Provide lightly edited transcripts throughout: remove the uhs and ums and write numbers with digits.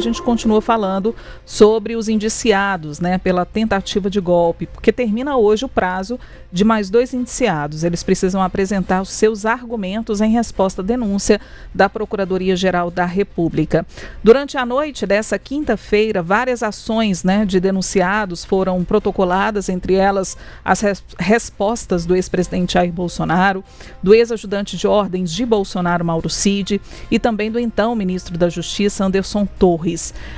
a gente continua falando sobre os indiciados, né, pela tentativa de golpe, porque termina hoje o prazo de mais 2 indiciados. Eles precisam apresentar os seus argumentos em resposta à denúncia da Procuradoria-Geral da República. Durante a noite dessa quinta-feira, várias ações, né, de denunciados foram protocoladas, entre elas as respostas do ex-presidente Jair Bolsonaro, do ex-ajudante de ordens de Bolsonaro, Mauro Cid, e também do então ministro da Justiça, Anderson Torres.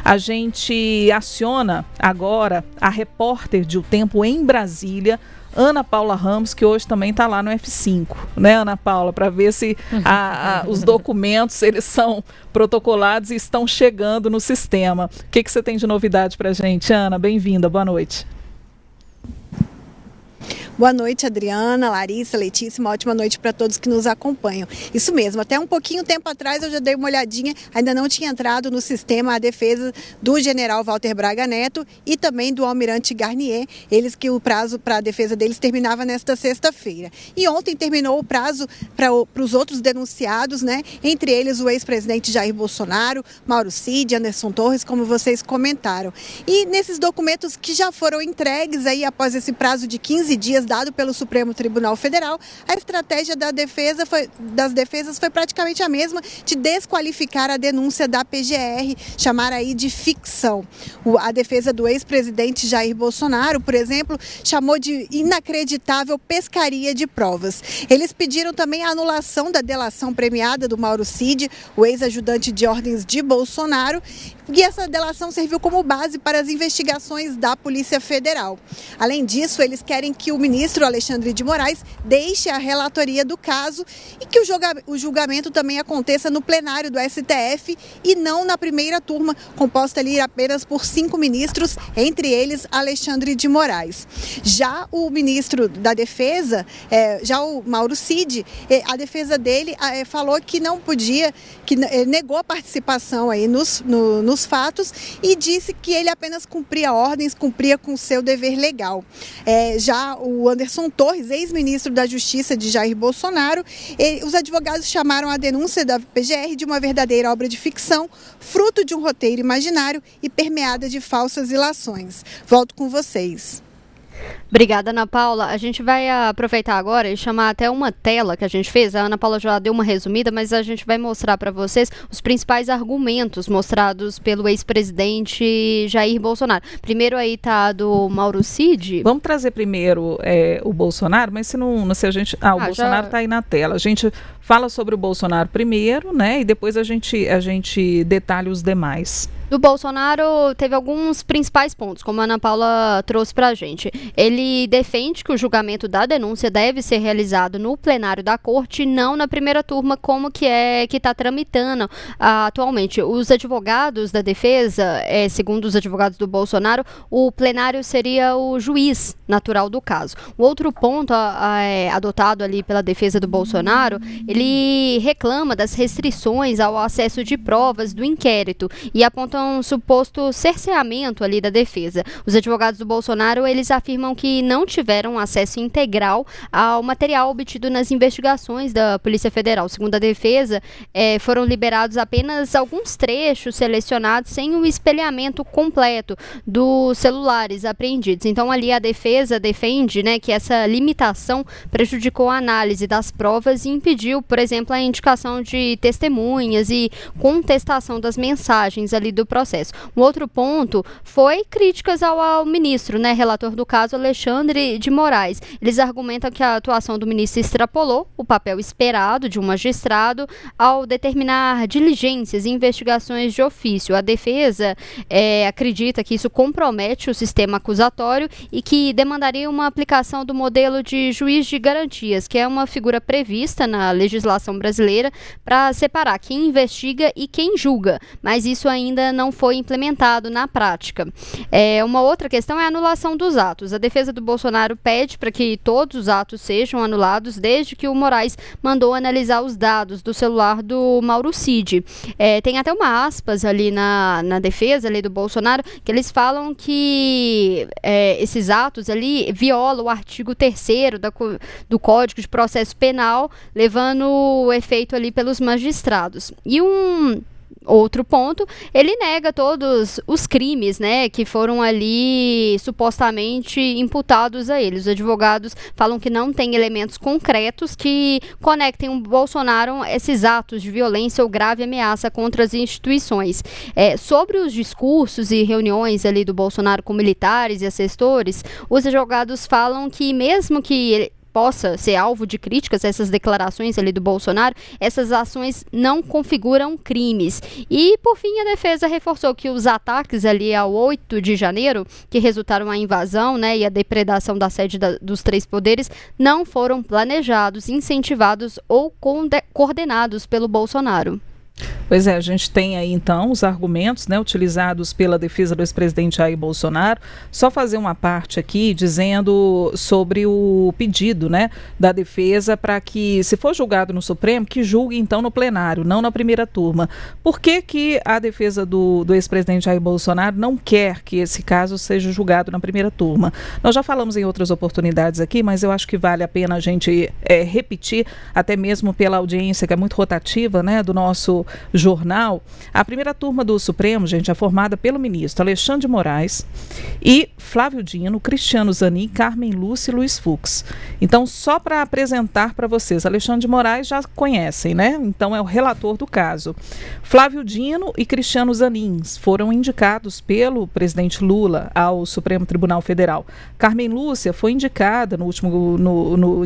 A gente aciona agora a repórter de O Tempo em Brasília, Ana Paula Ramos, que hoje também está lá no F5, né, Ana Paula, para ver se os documentos eles são protocolados e estão chegando no sistema. O que você tem de novidade para a gente, Ana? Bem-vinda, boa noite. Boa noite, Adriana, Larissa, Letícia, uma ótima noite para todos que nos acompanham. Isso mesmo, até um pouquinho tempo atrás eu já dei uma olhadinha, ainda não tinha entrado no sistema a defesa do general Walter Braga Neto e também do almirante Garnier, eles que o prazo para a defesa deles terminava nesta sexta-feira. E ontem terminou o prazo para os outros denunciados, né? Entre eles o ex-presidente Jair Bolsonaro, Mauro Cid, Anderson Torres, como vocês comentaram. E nesses documentos que já foram entregues aí após esse prazo de 15 dias dado pelo Supremo Tribunal Federal, a estratégia das defesas foi praticamente a mesma de desqualificar a denúncia da PGR, chamar aí de ficção. A defesa do ex-presidente Jair Bolsonaro, por exemplo, chamou de inacreditável pescaria de provas. Eles pediram também a anulação da delação premiada do Mauro Cid, o ex-ajudante de ordens de Bolsonaro, e essa delação serviu como base para as investigações da Polícia Federal. Além disso, eles querem que o ministro Alexandre de Moraes deixe a relatoria do caso e que o julgamento também aconteça no plenário do STF e não na primeira turma, composta ali apenas por 5 ministros, entre eles Alexandre de Moraes. Já o ministro da Defesa, já o Mauro Cid, a defesa dele falou que não podia, que negou a participação aí nos fatos e disse que ele apenas cumpria ordens, cumpria com seu dever legal. Já o Anderson Torres, ex-ministro da Justiça de Jair Bolsonaro, os advogados chamaram a denúncia da PGR de uma verdadeira obra de ficção, fruto de um roteiro imaginário e permeada de falsas ilações. Volto com vocês. Obrigada, Ana Paula. A gente vai aproveitar agora e chamar até uma tela que a gente fez. A Ana Paula já deu uma resumida, mas a gente vai mostrar para vocês os principais argumentos mostrados pelo ex-presidente Jair Bolsonaro. Primeiro aí tá do Mauro Cid. Vamos trazer primeiro o Bolsonaro, mas se a gente... o Bolsonaro está aí na tela. A gente fala sobre o Bolsonaro primeiro, né? E depois a gente detalha os demais. Do Bolsonaro teve alguns principais pontos, como a Ana Paula trouxe para a gente. Ele defende que o julgamento da denúncia deve ser realizado no plenário da corte, não na primeira turma, como que está tramitando atualmente. Os advogados da defesa, segundo os advogados do Bolsonaro, o plenário seria o juiz natural do caso. O outro ponto adotado ali pela defesa do Bolsonaro, ele reclama das restrições ao acesso de provas do inquérito e aponta um suposto cerceamento ali da defesa. Os advogados do Bolsonaro, eles afirmam que não tiveram acesso integral ao material obtido nas investigações da Polícia Federal. Segundo a defesa, foram liberados apenas alguns trechos selecionados sem o espelhamento completo dos celulares apreendidos. Então ali a defesa defende, né, que essa limitação prejudicou a análise das provas e impediu, por exemplo, a indicação de testemunhas e contestação das mensagens ali do processo. Um outro ponto foi críticas ao ministro, né, relator do caso, Alexandre de Moraes. Eles argumentam que a atuação do ministro extrapolou o papel esperado de um magistrado ao determinar diligências e investigações de ofício. A defesa acredita que isso compromete o sistema acusatório e que demandaria uma aplicação do modelo de juiz de garantias, que é uma figura prevista na legislação brasileira para separar quem investiga e quem julga, mas isso ainda não foi implementado na prática. Uma outra questão é a anulação dos atos. A defesa do Bolsonaro pede para que todos os atos sejam anulados desde que o Moraes mandou analisar os dados do celular do Mauro Cid. Tem até uma aspas ali na defesa ali do Bolsonaro, que eles falam que esses atos ali violam o artigo 3º do Código de Processo Penal, levando o efeito ali pelos magistrados. E outro ponto, ele nega todos os crimes, né, que foram ali supostamente imputados a ele. Os advogados falam que não tem elementos concretos que conectem o Bolsonaro a esses atos de violência ou grave ameaça contra as instituições. Sobre os discursos e reuniões ali do Bolsonaro com militares e assessores, os advogados falam que mesmo que ele possa ser alvo de críticas, essas declarações ali do Bolsonaro, essas ações não configuram crimes. E, por fim, a defesa reforçou que os ataques ali ao 8 de janeiro, que resultaram na invasão, né, e a depredação da sede dos três poderes, não foram planejados, incentivados ou coordenados pelo Bolsonaro. Pois é, a gente tem aí então os argumentos, né, utilizados pela defesa do ex-presidente Jair Bolsonaro. Só fazer uma parte aqui dizendo sobre o pedido, né, da defesa para que, se for julgado no Supremo, que julgue então no plenário, não na primeira turma. Por que que a defesa do ex-presidente Jair Bolsonaro não quer que esse caso seja julgado na primeira turma? Nós já falamos em outras oportunidades aqui, mas eu acho que vale a pena a gente repetir, até mesmo pela audiência que é muito rotativa, né, do nosso jornal. A primeira turma do Supremo, gente, é formada pelo ministro Alexandre de Moraes e Flávio Dino, Cristiano Zanin, Carmen Lúcia e Luiz Fux. Então, só para apresentar para vocês, Alexandre de Moraes já conhecem, né? Então, é o relator do caso. Flávio Dino e Cristiano Zanin foram indicados pelo presidente Lula ao Supremo Tribunal Federal. Carmen Lúcia foi indicada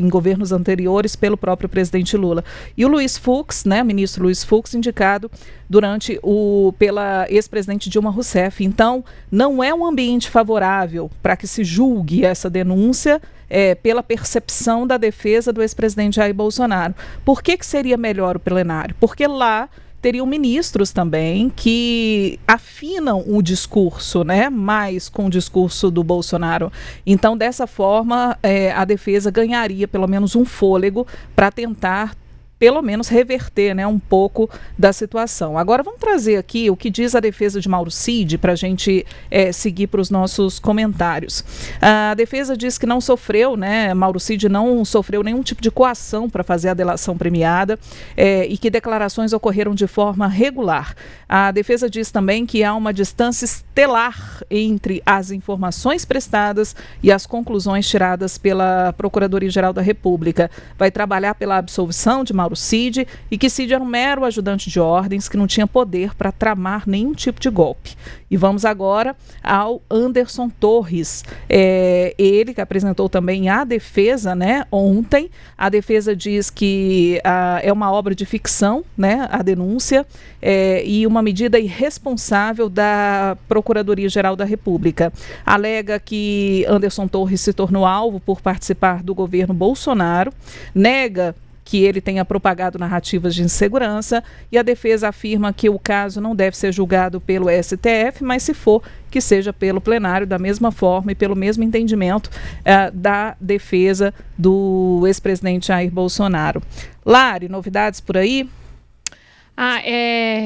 em governos anteriores pelo próprio presidente Lula. E o Luiz Fux, né, o ministro Luiz Fux, indicado pela ex-presidente Dilma Rousseff. Então, não é um ambiente favorável para que se julgue essa denúncia pela percepção da defesa do ex-presidente Jair Bolsonaro. Por que seria melhor o plenário? Porque lá teriam ministros também que afinam o discurso, né, mais com o discurso do Bolsonaro. Então, dessa forma, a defesa ganharia pelo menos um fôlego para tentar pelo menos reverter, né, um pouco da situação. Agora vamos trazer aqui o que diz a defesa de Mauro Cid para a gente seguir para os nossos comentários. A defesa diz que não sofreu, né, Mauro Cid não sofreu nenhum tipo de coação para fazer a delação premiada e que declarações ocorreram de forma regular. A defesa diz também que há uma distância estelar entre as informações prestadas e as conclusões tiradas pela Procuradoria-Geral da República. Vai trabalhar pela absolvição de Mauro Cid e que Cid era um mero ajudante de ordens que não tinha poder para tramar nenhum tipo de golpe. E vamos agora ao Anderson Torres, ele que apresentou também a defesa, né, ontem. A defesa diz que é uma obra de ficção, né, a denúncia, e uma medida irresponsável da Procuradoria-Geral da República. Alega que Anderson Torres se tornou alvo por participar do governo Bolsonaro, nega que ele tenha propagado narrativas de insegurança e a defesa afirma que o caso não deve ser julgado pelo STF, mas se for, que seja pelo plenário, da mesma forma e pelo mesmo entendimento da defesa do ex-presidente Jair Bolsonaro. Lari, novidades por aí?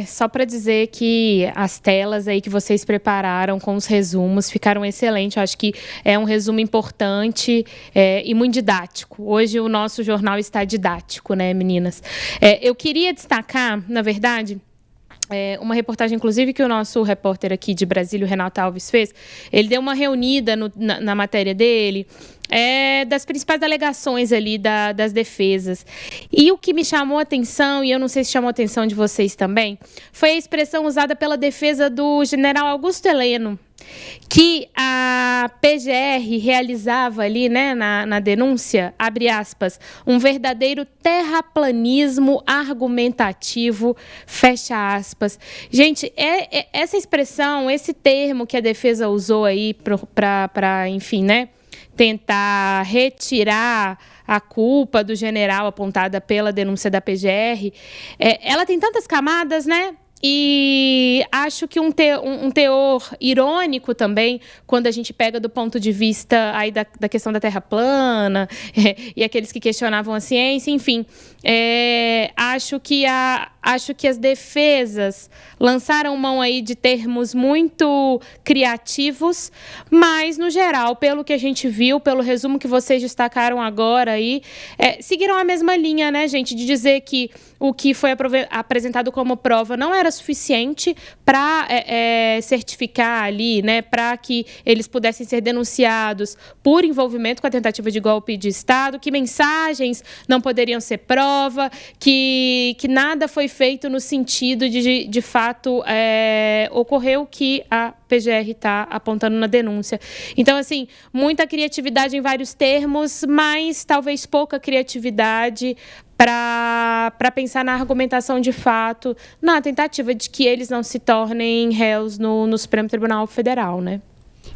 Só para dizer que as telas aí que vocês prepararam com os resumos ficaram excelentes. Eu acho que é um resumo importante e muito didático. Hoje o nosso jornal está didático, né, meninas? Eu queria destacar, na verdade, uma reportagem, inclusive, que o nosso repórter aqui de Brasília, o Renato Alves, fez. Ele deu uma reunida na matéria dele, das principais alegações ali das defesas. E o que me chamou a atenção, e eu não sei se chamou a atenção de vocês também, foi a expressão usada pela defesa do general Augusto Heleno, que a PGR realizava ali, né, na denúncia, abre aspas, um verdadeiro terraplanismo argumentativo, fecha aspas. Gente, essa expressão, esse termo que a defesa usou aí para, enfim, né, tentar retirar a culpa do general apontada pela denúncia da PGR, ela tem tantas camadas, né? E acho que um teor irônico também, quando a gente pega do ponto de vista aí da questão da Terra plana e aqueles que questionavam a ciência, enfim. Acho que as defesas lançaram mão aí de termos muito criativos, mas, no geral, pelo que a gente viu, pelo resumo que vocês destacaram agora aí, seguiram a mesma linha, né, gente, de dizer que o que foi apresentado como prova não era suficiente para certificar ali, né, para que eles pudessem ser denunciados por envolvimento com a tentativa de golpe de Estado, que mensagens não poderiam ser prova, que nada foi feito no sentido de fato, ocorreu o que a PGR está apontando na denúncia. Então, assim, muita criatividade em vários termos, mas talvez pouca criatividade para pensar na argumentação de fato, na tentativa de que eles não se tornem réus no Supremo Tribunal Federal, né?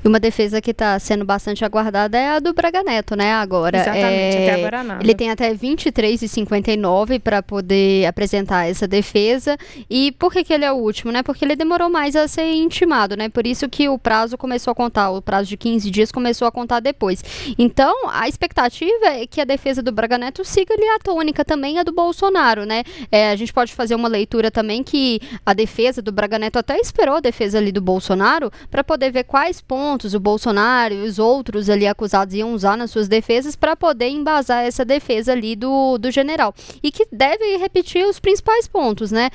E uma defesa que está sendo bastante aguardada é a do Braga Neto, né? Agora, exatamente, até agora nada. Ele tem até 23h59 para poder apresentar essa defesa. E por que ele é o último, né? Porque ele demorou mais a ser intimado, né? Por isso que o prazo começou a contar, o prazo de 15 dias começou a contar depois. Então, a expectativa é que a defesa do Braga Neto siga ali a tônica também, a do Bolsonaro, né? A gente pode fazer uma leitura também que a defesa do Braga Neto até esperou a defesa ali do Bolsonaro para poder ver quais pontos o Bolsonaro e os outros ali acusados iam usar nas suas defesas para poder embasar essa defesa ali do general. E que deve repetir os principais pontos, né?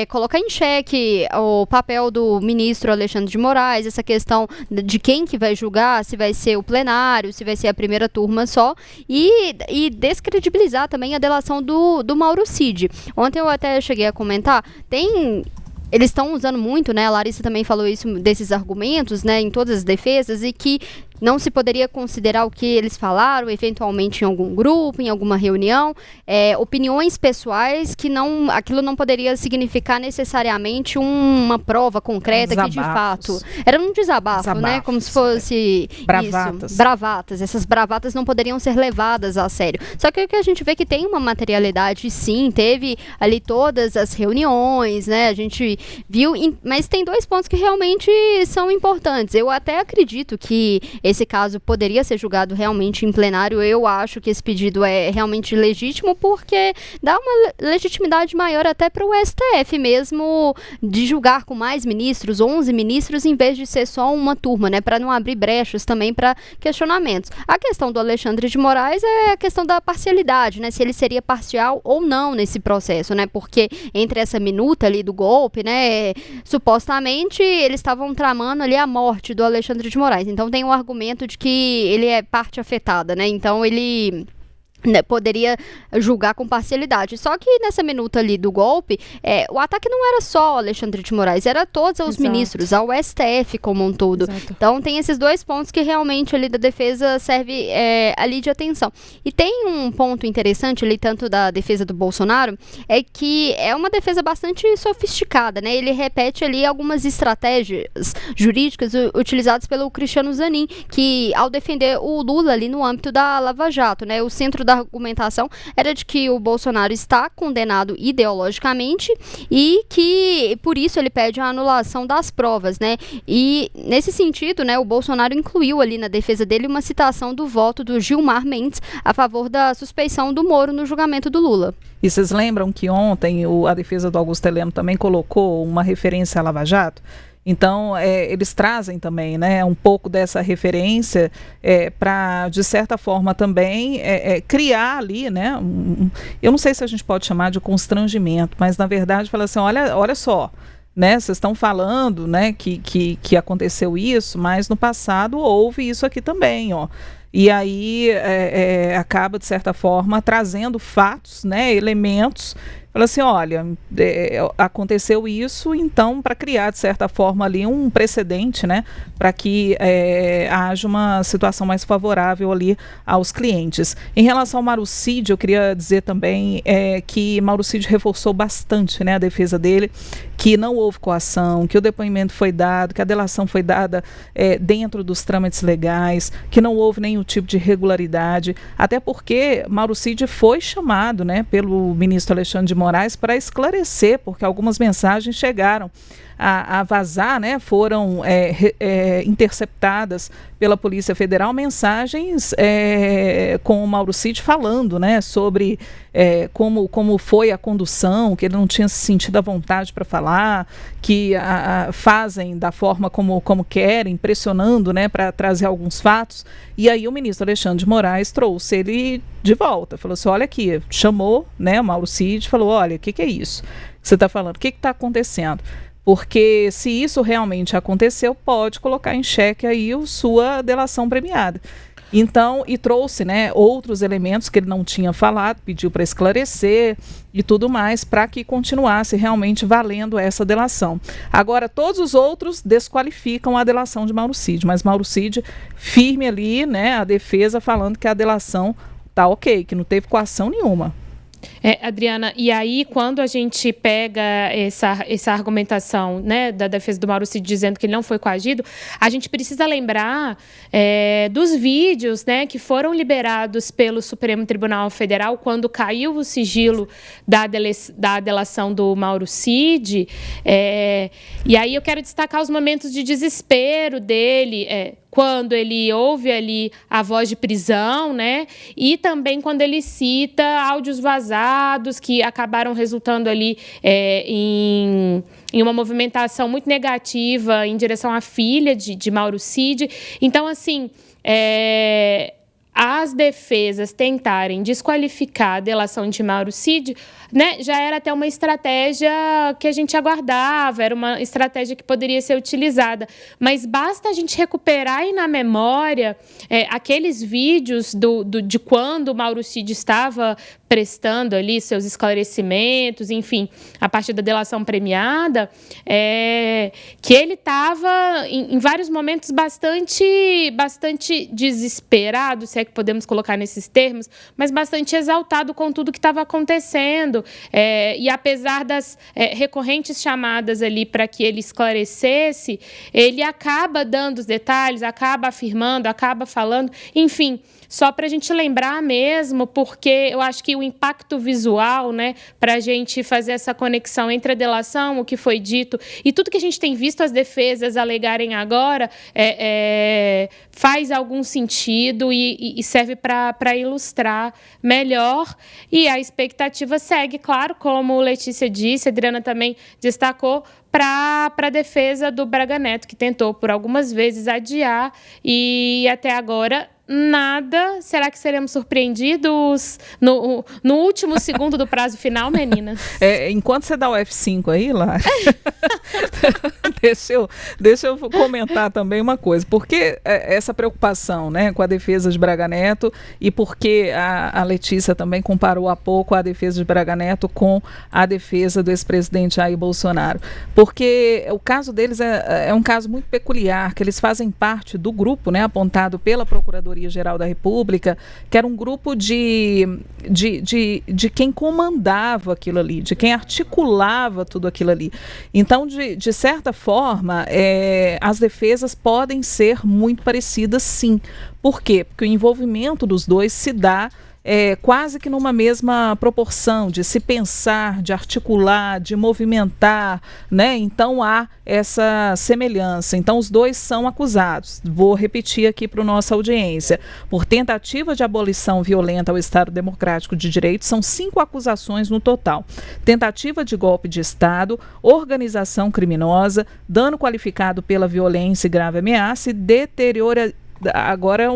Colocar em xeque o papel do ministro Alexandre de Moraes, essa questão de quem que vai julgar, se vai ser o plenário, se vai ser a primeira turma só, e descredibilizar também a delação do Mauro Cid. Ontem eu até cheguei a comentar, eles estão usando muito, né? A Larissa também falou isso, desses argumentos, né? Em todas as defesas, e que não se poderia considerar o que eles falaram, eventualmente em algum grupo, em alguma reunião, opiniões pessoais, que aquilo não poderia significar necessariamente uma prova concreta que de fato era um desabafo, né? Como se fosse bravatas. Isso, bravatas. Essas bravatas não poderiam ser levadas a sério. Só que o que a gente vê que tem uma materialidade, sim, teve ali todas as reuniões, né? A gente viu, mas tem dois pontos que realmente são importantes. Eu até acredito que esse caso poderia ser julgado realmente em plenário. Eu acho que esse pedido é realmente legítimo, porque dá uma legitimidade maior até para o STF mesmo, de julgar com mais ministros, 11 ministros, em vez de ser só uma turma, né? Para não abrir brechas também para questionamentos. A questão do Alexandre de Moraes é a questão da parcialidade, né? Se ele seria parcial ou não nesse processo, né? Porque entre essa minuta ali do golpe, né? Supostamente eles estavam tramando ali a morte do Alexandre de Moraes. Então tem o argumento de que ele é parte afetada, né? Então ele poderia julgar com parcialidade. Só que nessa minuta ali do golpe, o ataque não era só ao Alexandre de Moraes, era todos os ministros, ao STF como um todo. Exato. Então tem esses dois pontos que realmente ali da defesa serve ali de atenção. E tem um ponto interessante ali, tanto da defesa do Bolsonaro, é que é uma defesa bastante sofisticada, né? Ele repete ali algumas estratégias jurídicas utilizadas pelo Cristiano Zanin, que ao defender o Lula ali no âmbito da Lava Jato, né? O centro da argumentação era de que o Bolsonaro está condenado ideologicamente e que por isso ele pede a anulação das provas, né? E nesse sentido, né, o Bolsonaro incluiu ali na defesa dele uma citação do voto do Gilmar Mendes a favor da suspeição do Moro no julgamento do Lula. E vocês lembram que ontem a defesa do Augusto Heleno também colocou uma referência à Lava Jato? Então, eles trazem também, né, um pouco dessa referência para, de certa forma, também criar ali, né, eu não sei se a gente pode chamar de constrangimento, mas, na verdade, fala assim, olha só, né, vocês estão falando, né, que aconteceu isso, mas no passado houve isso aqui também, ó. E aí acaba, de certa forma, trazendo fatos, né, elementos. Fala assim, olha, aconteceu isso, então, para criar, de certa forma, ali um precedente, né, para que haja uma situação mais favorável ali aos clientes. Em relação ao Mauro Cid, eu queria dizer também que Mauro Cid reforçou bastante, né, a defesa dele, que não houve coação, que o depoimento foi dado, que a delação foi dada dentro dos trâmites legais, que não houve nenhum tipo de irregularidade, até porque Mauro Cid foi chamado, né, pelo ministro Alexandre de Moraes para esclarecer, porque algumas mensagens chegaram a vazar, né, foram interceptadas pela Polícia Federal mensagens com o Mauro Cid falando, né, sobre como foi a condução, que ele não tinha se sentido à vontade para falar, que fazem da forma como querem, pressionando, né, para trazer alguns fatos. E aí o ministro Alexandre de Moraes trouxe ele de volta, falou assim, olha aqui, chamou, né, o Mauro Cid, falou, olha, o que é isso que você está falando, o que está acontecendo? Porque se isso realmente aconteceu, pode colocar em xeque aí sua delação premiada. Então, e trouxe, né, outros elementos que ele não tinha falado, pediu para esclarecer e tudo mais, para que continuasse realmente valendo essa delação. Agora, todos os outros desqualificam a delação de Mauro Cid, mas Mauro Cid firme ali, né, a defesa falando que a delação tá ok, que não teve coação nenhuma. Adriana, e aí quando a gente pega essa argumentação, né, da defesa do Mauro Cid dizendo que ele não foi coagido, a gente precisa lembrar dos vídeos, né, que foram liberados pelo Supremo Tribunal Federal quando caiu o sigilo da delação do Mauro Cid. E aí eu quero destacar os momentos de desespero dele, quando ele ouve ali a voz de prisão, né? E também quando ele cita áudios vazados que acabaram resultando ali em uma movimentação muito negativa em direção à filha de Mauro Cid. Então, assim, as defesas tentarem desqualificar a delação de Mauro Cid, né, já era até uma estratégia que a gente aguardava, era uma estratégia que poderia ser utilizada. Mas basta a gente recuperar aí na memória aqueles vídeos de quando o Mauro Cid estava prestando ali seus esclarecimentos, enfim, a partir da delação premiada, que ele estava, em vários momentos, bastante desesperado, se é que podemos colocar nesses termos, mas bastante exaltado com tudo que estava acontecendo. E apesar das recorrentes chamadas ali para que ele esclarecesse, ele acaba dando os detalhes, acaba afirmando, acaba falando, enfim, só para a gente lembrar mesmo, porque eu acho que o impacto visual, né, para a gente fazer essa conexão entre a delação, o que foi dito, e tudo que a gente tem visto as defesas alegarem agora, faz algum sentido e serve para ilustrar melhor. E a expectativa segue, claro, como Letícia disse, a Adriana também destacou, para a defesa do Braga Neto, que tentou por algumas vezes adiar e até agora nada. Será que seremos surpreendidos no último segundo do prazo final, meninas? Enquanto você dá o F5 aí, Lara, deixa eu comentar também uma coisa. Porque essa preocupação, né, com a defesa de Braga Neto e porque a Letícia também comparou há pouco a defesa de Braga Neto com a defesa do ex-presidente Jair Bolsonaro. Porque o caso deles é um caso muito peculiar, que eles fazem parte do grupo, né, apontado pela Procuradoria-Geral da República, que era um grupo de quem comandava aquilo ali, de quem articulava tudo aquilo ali. Então, de certa forma, as defesas podem ser muito parecidas, sim. Por quê? Porque o envolvimento dos dois se dá quase que numa mesma proporção, de se pensar, de articular, de movimentar, né? Então há essa semelhança. Então os dois são acusados, vou repetir aqui para a nossa audiência, por tentativa de abolição violenta ao Estado Democrático de Direito, são 5 acusações no total. Tentativa de golpe de Estado, organização criminosa, dano qualificado pela violência e grave ameaça e agora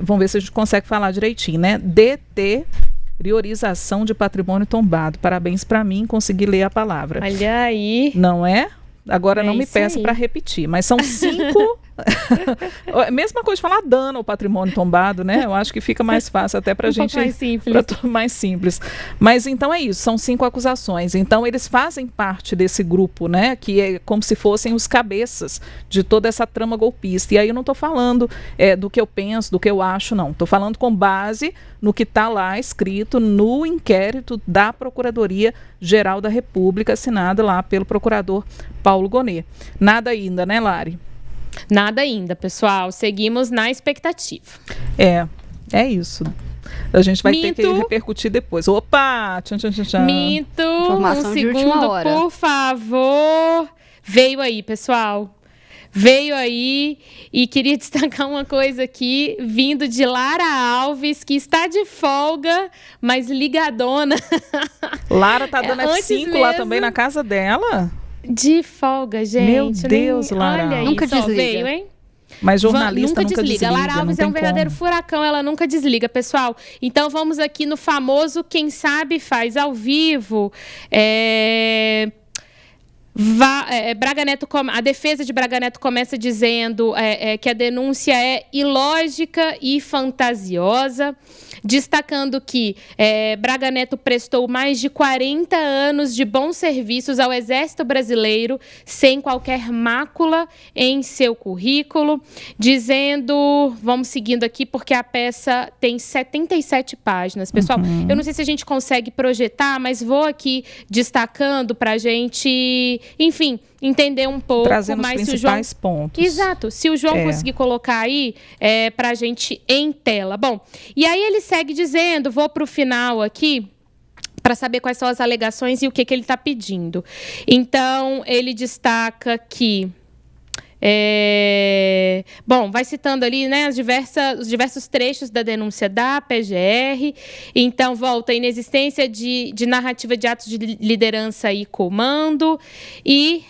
vamos ver se a gente consegue falar direitinho, né? Deteriorização de patrimônio tombado. Parabéns para mim, consegui ler a palavra. Olha aí. Não é? Agora não me peça para repetir, mas são 5. Mesma coisa de falar dano ao patrimônio tombado, né? Eu acho que fica mais fácil até para a gente. Mais simples. Mais simples. Mas então é isso, são 5 acusações. Então eles fazem parte desse grupo, né? Que é como se fossem os cabeças de toda essa trama golpista. E aí eu não estou falando do que eu penso, do que eu acho, não. Estou falando com base no que está lá escrito no inquérito da Procuradoria-Geral da República, assinado lá pelo procurador Paulo Gonet. Nada ainda, né, Lari? Nada ainda, pessoal. Seguimos na expectativa. É isso. A gente vai ter que repercutir depois. Opa! Tchan, tchan, tchan, tchan. Minto. Informação Um de segundo, última hora. por favor. Veio aí, pessoal. Veio aí e queria destacar uma coisa aqui, vindo de Lara Alves, que está de folga, mas ligadona. Lara tá dando F5 lá também na casa dela? De folga, gente. Meu Deus, Lara. Olha Nunca isso, desliga. Veio, hein? Mas jornalista nunca desliga. Lara Alves é um verdadeiro furacão, ela nunca desliga, pessoal. Então vamos aqui no famoso Quem Sabe Faz ao Vivo. Braga Neto, a defesa de Braga Neto começa dizendo que a denúncia é ilógica e fantasiosa, destacando que Braga Neto prestou mais de 40 anos de bons serviços ao Exército Brasileiro sem qualquer mácula em seu currículo, dizendo, vamos seguindo aqui porque a peça tem 77 páginas. Pessoal, eu não sei se a gente consegue projetar, mas vou aqui destacando para a gente, enfim, entender um pouco trazendo mais os principais pontos. Exato. Se o João conseguir colocar aí para a gente em tela. Bom, e aí ele segue dizendo, vou para o final aqui, para saber quais são as alegações e o que ele está pedindo. Então, ele destaca que bom, vai citando ali, né, os diversos trechos da denúncia da PGR. Então, volta a inexistência de narrativa de atos de liderança e comando. E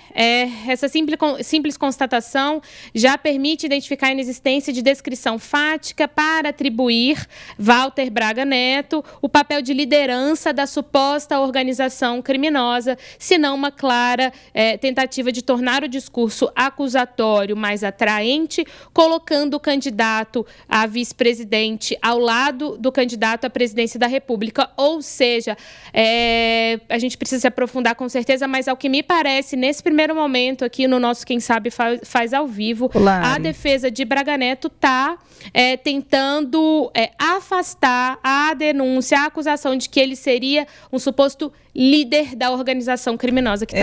essa simples constatação já permite identificar a inexistência de descrição fática para atribuir Walter Braga Neto o papel de liderança da suposta organização criminosa, se não uma clara tentativa de tornar o discurso acusatório mais atraente, colocando o candidato a vice-presidente ao lado do candidato à presidência da República. Ou seja, a gente precisa se aprofundar com certeza, mas ao que me parece, nesse primeiro momento aqui no nosso Quem Sabe Faz ao Vivo, a defesa de Braga Neto está tentando afastar a denúncia, a acusação de que ele seria um suposto líder da organização criminosa que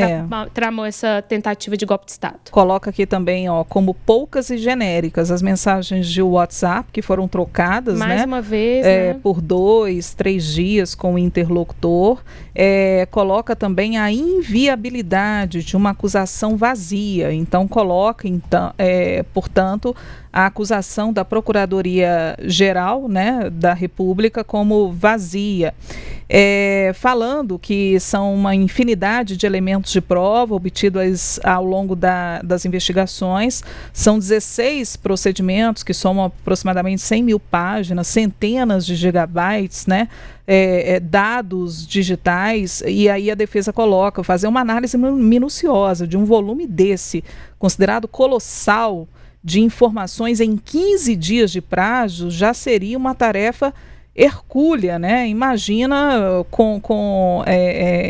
tramou essa tentativa de golpe de Estado. Coloca aqui também, como poucas e genéricas, as mensagens de WhatsApp que foram trocadas, mais uma vez, por 2, 3 dias com o interlocutor. Coloca também a inviabilidade de uma acusação vazia. Então, coloca, portanto, a acusação da Procuradoria-Geral, né, da República como vazia. Falando que são uma infinidade de elementos de prova obtidos ao longo das investigações. São 16 procedimentos que somam aproximadamente 100 mil páginas, centenas de gigabytes, né? Dados digitais, e aí a defesa coloca, fazer uma análise minuciosa de um volume desse, considerado colossal, de informações em 15 dias de prazo, já seria uma tarefa hercúlea, né? Imagina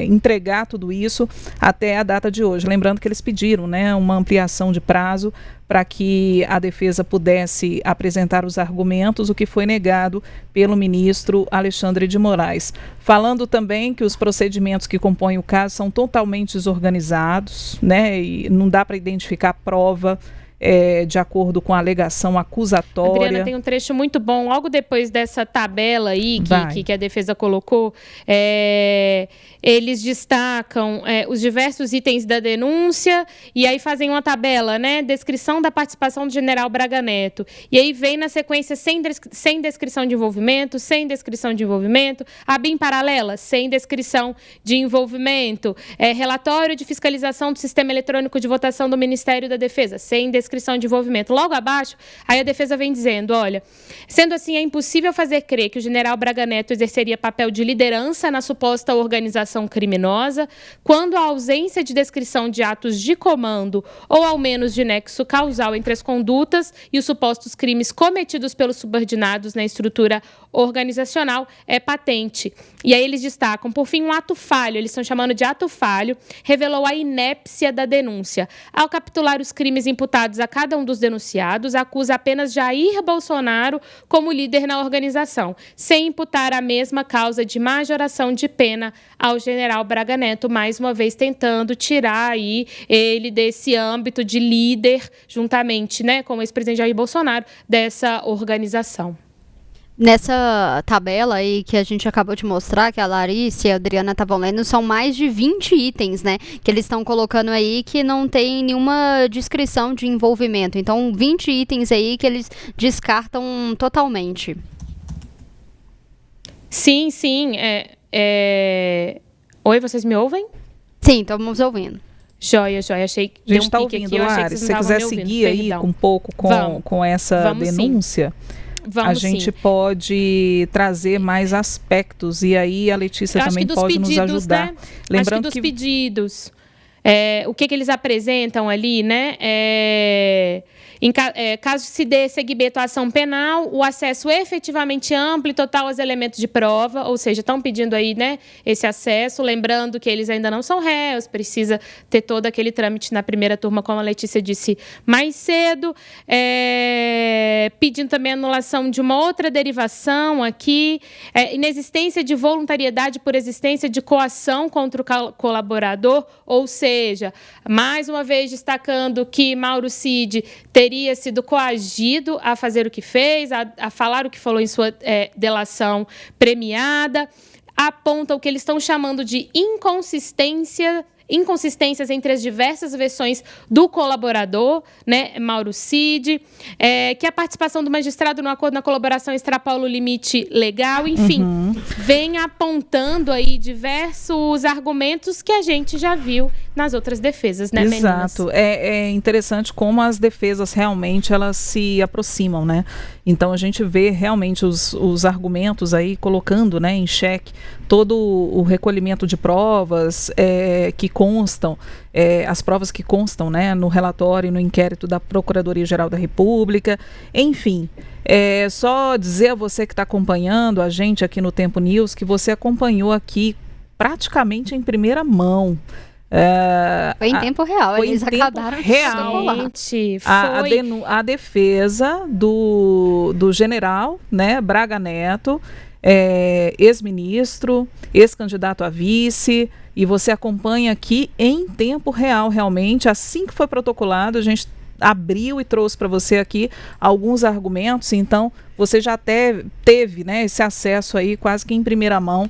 entregar tudo isso até a data de hoje. Lembrando que eles pediram, né, uma ampliação de prazo para que a defesa pudesse apresentar os argumentos, o que foi negado pelo ministro Alexandre de Moraes. Falando também que os procedimentos que compõem o caso são totalmente desorganizados, né? E não dá para identificar prova de acordo com a alegação acusatória. Adriana, tem um trecho muito bom, logo depois dessa tabela aí que a defesa colocou, eles destacam os diversos itens da denúncia e aí fazem uma tabela, né? Descrição da participação do general Braga Neto. E aí vem na sequência sem descrição de envolvimento, sem descrição de envolvimento, a BIM paralela, sem descrição de envolvimento, relatório de fiscalização do sistema eletrônico de votação do Ministério da Defesa, sem descrição de envolvimento. Logo abaixo, aí a defesa vem dizendo, olha, sendo assim, é impossível fazer crer que o general Braga Neto exerceria papel de liderança na suposta organização criminosa, quando a ausência de descrição de atos de comando ou ao menos de nexo causal entre as condutas e os supostos crimes cometidos pelos subordinados na estrutura organizacional é patente. E aí eles destacam, por fim, um ato falho, eles estão chamando de ato falho, revelou a inépcia da denúncia. Ao capitular os crimes imputados a cada um dos denunciados, acusa apenas Jair Bolsonaro como líder na organização, sem imputar a mesma causa de majoração de pena ao general Braga Neto, mais uma vez tentando tirar aí ele desse âmbito de líder, juntamente, né, com o ex-presidente Jair Bolsonaro, dessa organização. Nessa tabela aí que a gente acabou de mostrar, que a Larissa e a Adriana estavam lendo, são mais de 20 itens, né? Que eles estão colocando aí que não tem nenhuma descrição de envolvimento. Então, 20 itens aí que eles descartam totalmente. Sim. Oi, vocês me ouvem? Sim, estamos ouvindo. Joia. Achei que a gente está ouvindo, Lari. Se você quiser seguir aí um pouco com essa denúncia... Sim. A gente pode trazer mais aspectos e aí a Letícia também pode nos ajudar. Né? Lembrando acho que dos pedidos, o que eles apresentam ali, né? Caso se dê seguimento à ação penal, o acesso efetivamente amplo e total aos elementos de prova, ou seja, estão pedindo aí, né, esse acesso, lembrando que eles ainda não são réus, precisa ter todo aquele trâmite na primeira turma, como a Letícia disse mais cedo, pedindo também anulação de uma outra derivação aqui, inexistência de voluntariedade por existência de coação contra o colaborador, ou seja, mais uma vez destacando que Mauro Cid teria sido coagido a fazer o que fez, a falar o que falou em sua delação premiada, aponta o que eles estão chamando de inconsistências entre as diversas versões do colaborador, né, Mauro Cid, que a participação do magistrado no acordo na colaboração extrapola o limite legal, enfim, vem apontando aí diversos argumentos que a gente já viu nas outras defesas, né, meninas? Exato. É interessante como as defesas realmente elas se aproximam, né? Então a gente vê realmente os argumentos aí colocando, né, em xeque todo o recolhimento de provas que constam, as provas que constam, né, no relatório e no inquérito da Procuradoria-Geral da República, enfim. Só dizer a você que está acompanhando a gente aqui no Tempo News que você acompanhou aqui praticamente em primeira mão. Foi em tempo real, eles acabaram realmente a defesa do general, né, Braga Neto, ex-ministro, ex-candidato a vice, e você acompanha aqui em tempo real, realmente, assim que foi protocolado, a gente abriu e trouxe para você aqui alguns argumentos, então você já teve, né, esse acesso aí quase que em primeira mão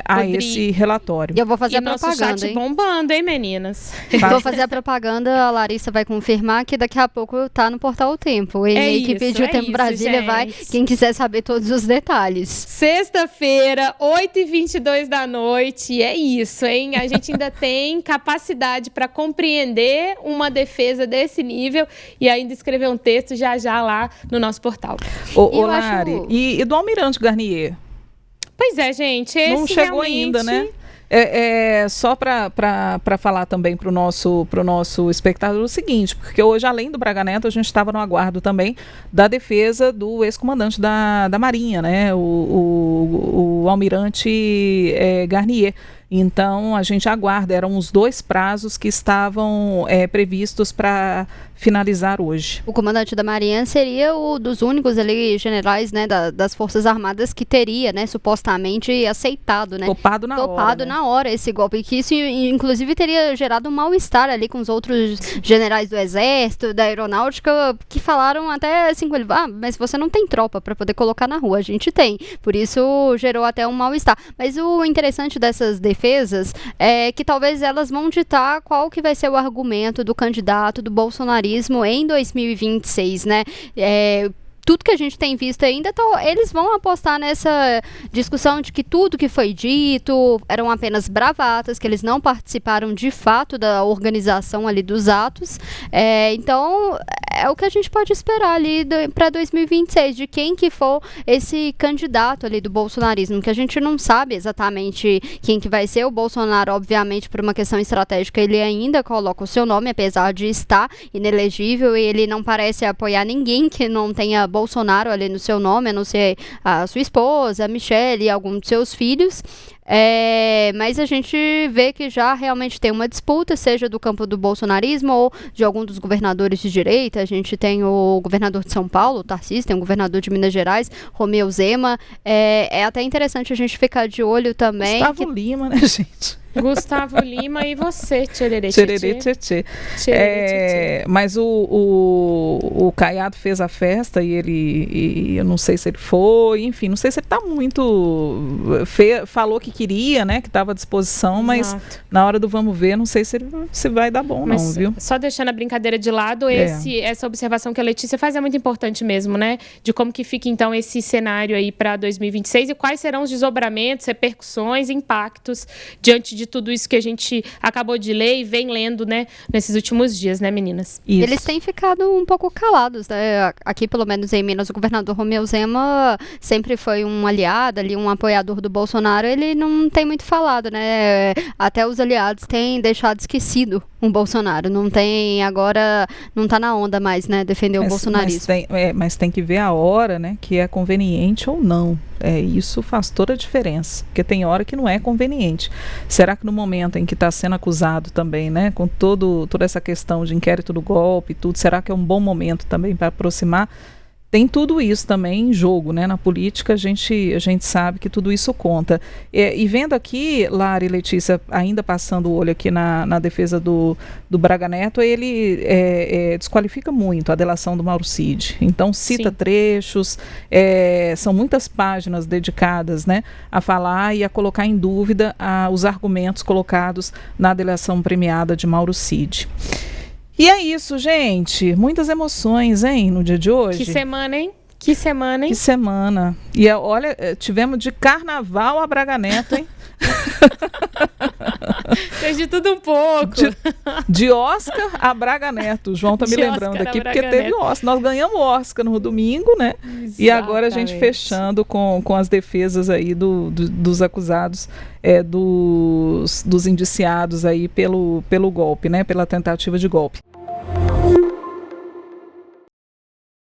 a esse relatório. E eu vou fazer a propaganda, chat bombando, hein, meninas? Vou fazer a propaganda, a Larissa vai confirmar que daqui a pouco tá no Portal O Tempo. E que pediu o Tempo Brasília, gente. Vai, quem quiser saber todos os detalhes. Sexta-feira, 8h22 da noite, é isso, hein? A gente ainda tem capacidade para compreender uma defesa desse nível e ainda escrever um texto já lá no nosso portal. Ô Lari, e do Almirante Garnier? Pois é, gente. Esse não chegou ainda, né? Só para falar também para o nosso espectador o seguinte, porque hoje, além do Braga Neto, a gente estava no aguardo também da defesa do ex-comandante da Marinha, né? O Almirante Garnier. Então, a gente aguarda, eram os 2 prazos que estavam previstos para finalizar hoje. O comandante da Marinha seria um dos únicos ali generais, né, das Forças Armadas que teria, né, supostamente aceitado, né? Topado na hora esse golpe, que isso inclusive teria gerado um mal-estar ali com os outros generais do Exército, da Aeronáutica, que falaram até assim, mas você não tem tropa para poder colocar na rua, a gente tem. Por isso gerou até um mal-estar. Mas o interessante dessas defesas é que talvez elas vão ditar qual que vai ser o argumento do candidato do bolsonarismo em 2026, né? Tudo que a gente tem visto ainda, eles vão apostar nessa discussão de que tudo que foi dito eram apenas bravatas, que eles não participaram de fato da organização ali dos atos. Então, é o que a gente pode esperar ali para 2026, de quem que for esse candidato ali do bolsonarismo, que a gente não sabe exatamente quem que vai ser. O Bolsonaro, obviamente, por uma questão estratégica, ele ainda coloca o seu nome, apesar de estar inelegível, e ele não parece apoiar ninguém que não tenha Bolsonaro ali no seu nome, a não ser a sua esposa, a Michelle e algum dos seus filhos. Mas a gente vê que já realmente tem uma disputa, seja do campo do bolsonarismo ou de algum dos governadores de direita. A gente tem o governador de São Paulo, o Tarcísio, tem o governador de Minas Gerais, Romeu Zema. É até interessante a gente ficar de olho também. Gustavo Lima, né, gente? Gustavo Lima e você, tchererê, tchê. Mas o Caiado fez a festa e eu não sei se ele foi, enfim, não sei se ele está muito... falou que queria, né, que estava à disposição, mas na hora do vamos ver, não sei se vai dar bom, mas, não, viu? Só deixando a brincadeira de lado, essa observação que a Letícia faz é muito importante mesmo, né, de como que fica então esse cenário aí para 2026 e quais serão os desdobramentos, repercussões, impactos diante de tudo isso que a gente acabou de ler e vem lendo, né, nesses últimos dias, né, meninas? Isso. Eles têm ficado um pouco calados, né? Aqui, pelo menos em Minas, o governador Romeu Zema sempre foi um aliado ali, um apoiador do Bolsonaro. Ele não tem muito falado, né? Até os aliados têm deixado esquecido o Bolsonaro. Não tem, agora, não tá na onda mais, né, defender o bolsonarismo. Mas tem que ver a hora, né, que é conveniente ou não. Isso faz toda a diferença, porque tem hora que não é conveniente. Será que no momento em que está sendo acusado também, né, com toda essa questão de inquérito do golpe e tudo, será que é um bom momento também para aproximar? Tem tudo isso também em jogo, né? Na política a gente sabe que tudo isso conta. E vendo aqui, Lara e Letícia, ainda passando o olho aqui na defesa do Braga Neto, ele desqualifica muito a delação do Mauro Cid. Então cita trechos, são muitas páginas dedicadas, né, a falar e a colocar em dúvida os argumentos colocados na delação premiada de Mauro Cid. E é isso, gente. Muitas emoções, hein, no dia de hoje. Que semana, hein? Que semana, hein? Que semana. E olha, tivemos de carnaval a Braga Neto, hein? Fez de tudo um pouco. De Oscar a Braga Neto. O João tá me lembrando aqui, porque teve Oscar. Nós ganhamos o Oscar no domingo, né? Exatamente. E agora a gente fechando com as defesas aí dos acusados, dos indiciados aí pelo golpe, né? Pela tentativa de golpe.